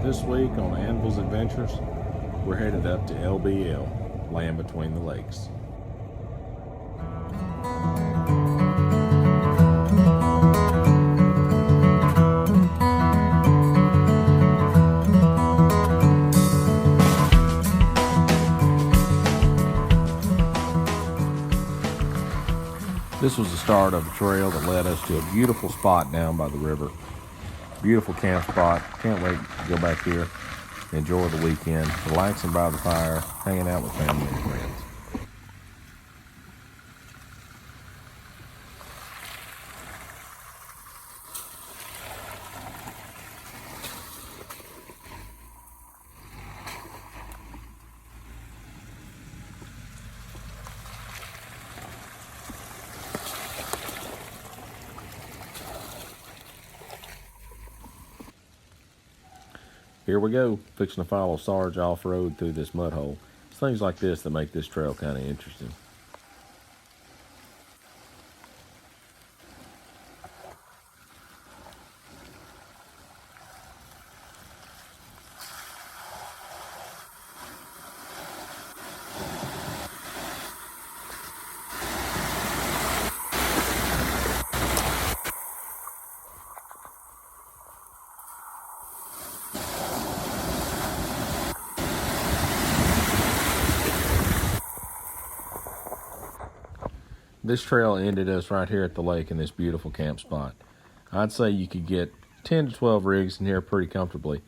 This week on Anvil's Adventures, we're headed up to LBL, Land Between the Lakes. This was the start of a trail that led us to a beautiful spot down by the river. Beautiful camp spot. Can't wait to go back here, enjoy the weekend, relaxing by the fire, hanging out with family and friends. Here we go, fixing to follow Sarge off-road through this mud hole. It's things like this that make this trail kind of interesting. This trail ended us right here at the lake in this beautiful camp spot. I'd say you could get 10 to 12 rigs in here pretty comfortably.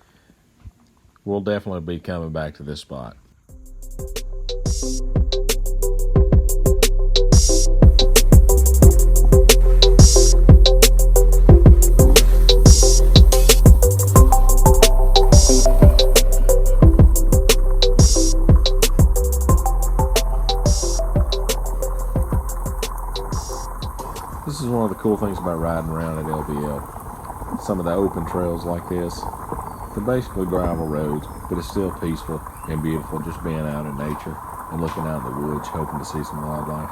We'll definitely be coming back to this spot. This is one of the cool things about riding around at LBL. Some of the open trails like this, they're basically gravel roads, but it's still peaceful and beautiful just being out in nature and looking out in the woods, hoping to see some wildlife.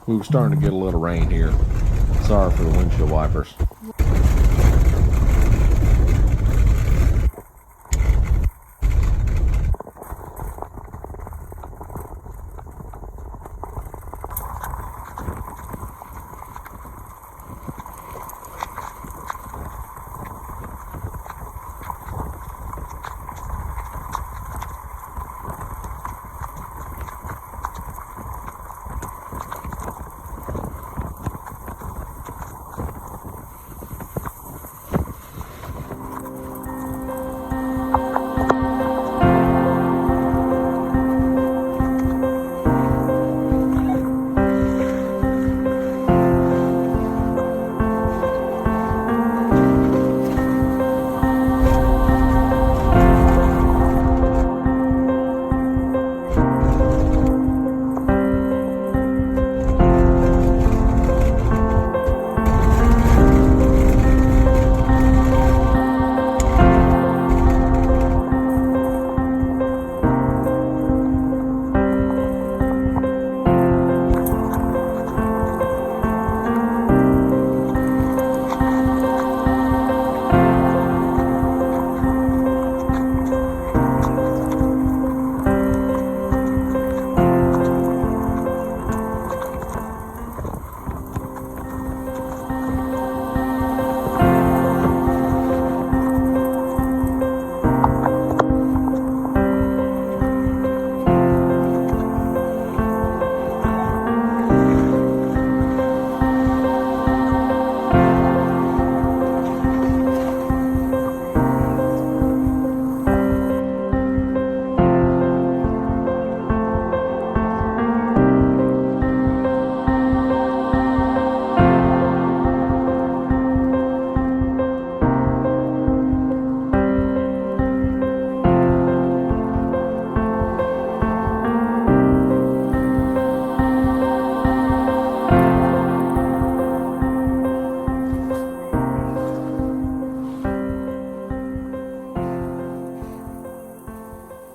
We were starting to get a little rain here. Sorry for the windshield wipers.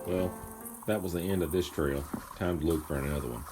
Well, that was the end of this trail. Time to look for another one.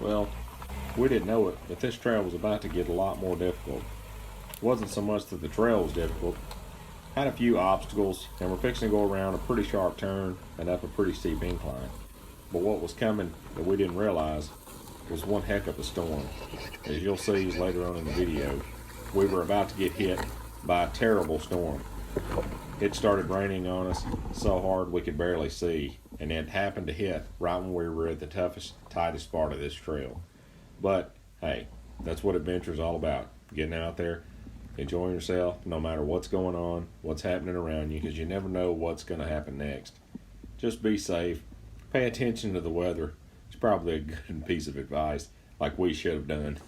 Well, we didn't know it, but this trail was about to get a lot more difficult. It wasn't so much that the trail was difficult, had a few obstacles, and we're fixing to go around a pretty sharp turn and up a pretty steep incline. But what was coming that we didn't realize was one heck of a storm. As you'll see later on in the video, we were about to get hit by a terrible storm. It started raining on us so hard we could barely see. and it happened to hit right when we were at the toughest, tightest part of this trail. But hey, that's what adventure is all about. Getting out there, enjoying yourself, no matter what's going on, what's happening around you, because you never know what's going to happen next. Just be safe. Pay attention to the weather. It's probably a good piece of advice, like we should have done.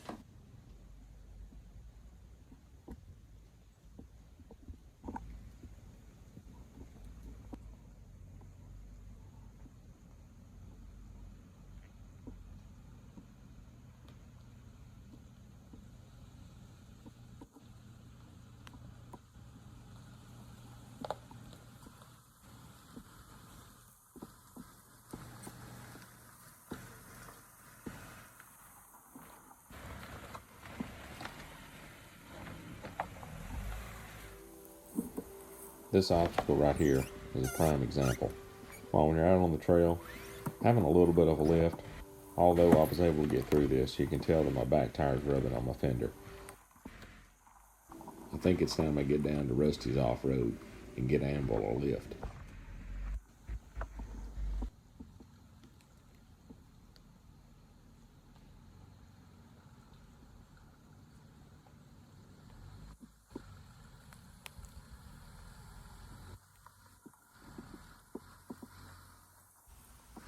This obstacle right here is a prime example. While when you're out on the trail, having a little bit of a lift, although I was able to get through this, you can tell that my back tire's rubbing on my fender. I think it's time I get down to Rusty's off-road and get Amble a lift.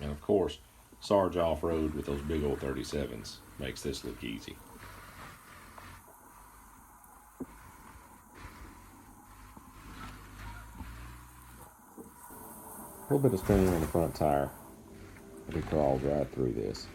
And of course, Sarge off-road with those big old 37s makes this look easy. A little bit of strain on the front tire, but he crawls right through this.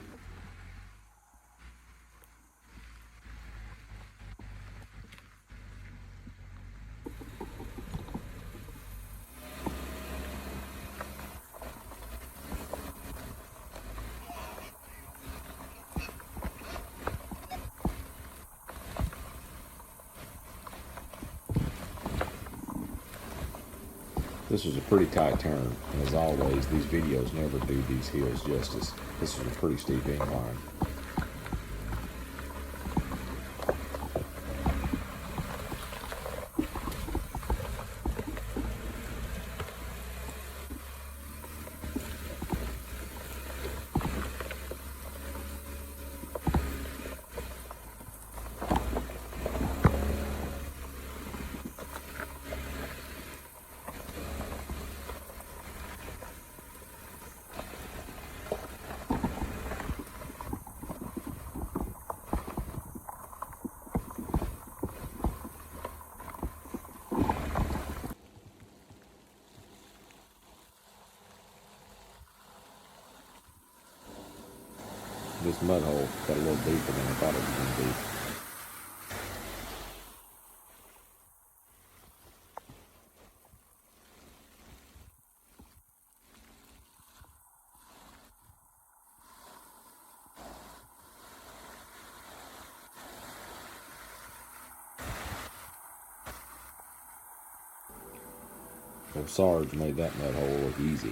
This was a pretty tight turn, and as always, these videos never do these hills justice. This was a pretty steep incline. This mud hole got a little deeper than I thought it was going to be. Well, Sarge made that mud hole look easy.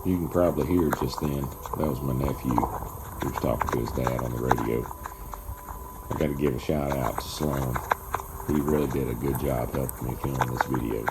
You can probably hear it just then. That was my nephew. He was talking to his dad on the radio. I got to give a shout out to Sloan. He really did a good job helping me film this video.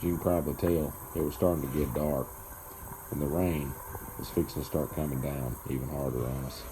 You can probably tell it was starting to get dark, and the rain was fixing to start coming down even harder on us.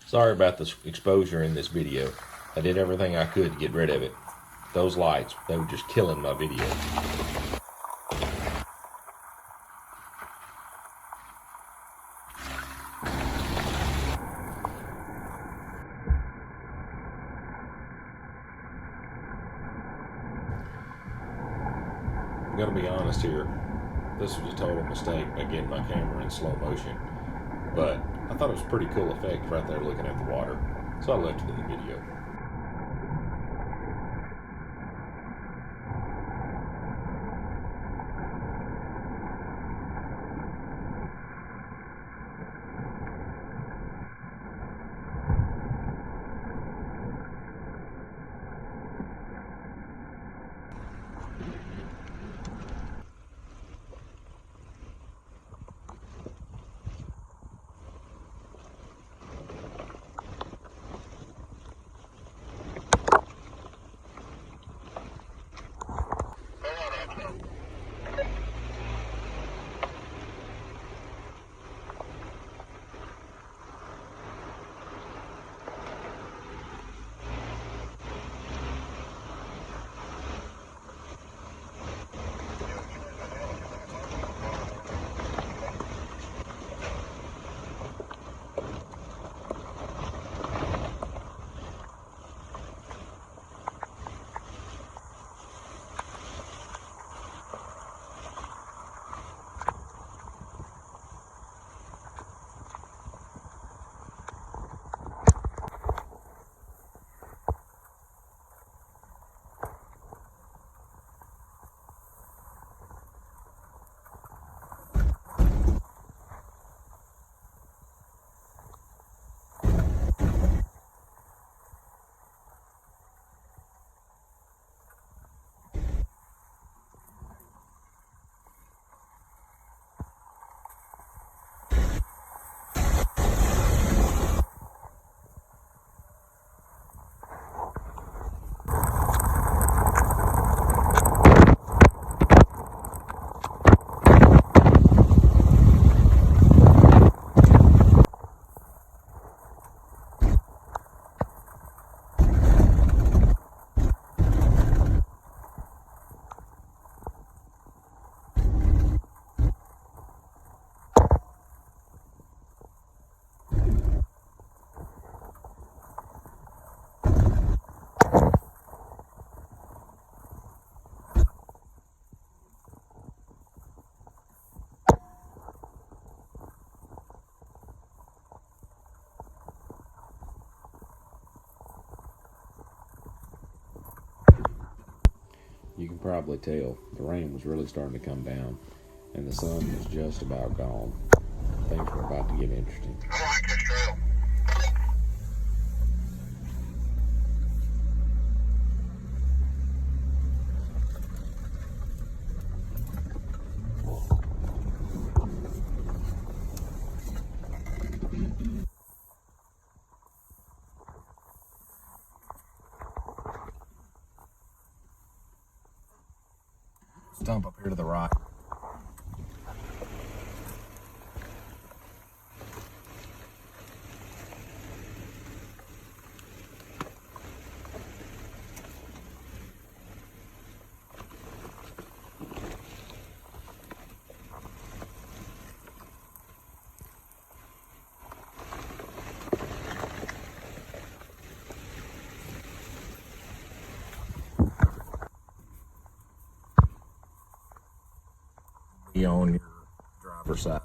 Sorry about the exposure in this video. I did everything I could to get rid of it. Those lights, they were just killing my video. I'm gonna be honest here. This was a total mistake by getting my camera in slow motion. But I thought it was a pretty cool effect right there looking at the water. So I left it in the video. probably tell, the rain was really starting to come down, and the sun was just about gone. Things were about to get interesting. I like this trail. Stump up here to the right. Be on your driver's side.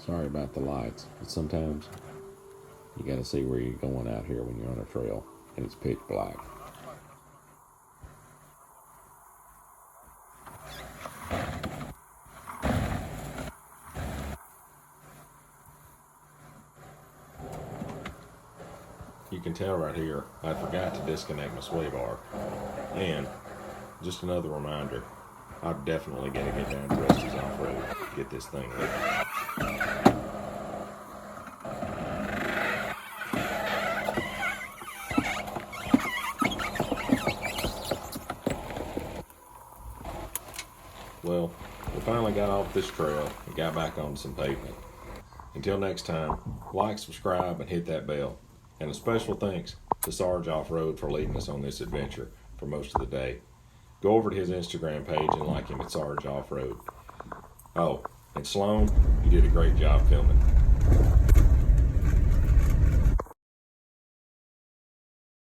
Sorry about the lights, but sometimes you gotta see where you're going out here when you're on a trail and it's pitch black. you can tell right here, I forgot to disconnect my sway bar. And just another reminder, I'm definitely going to get down to Rusty's Off-Road to get this thing lit. Well, we finally got off this trail and got back on some pavement. Until next time, like, subscribe, and hit that bell. And a special thanks to Sarge Off-Road for leading us on this adventure for most of the day. Go over to his Instagram page and like him at Sarge Off-Road. Oh, and Sloan, you did a great job filming.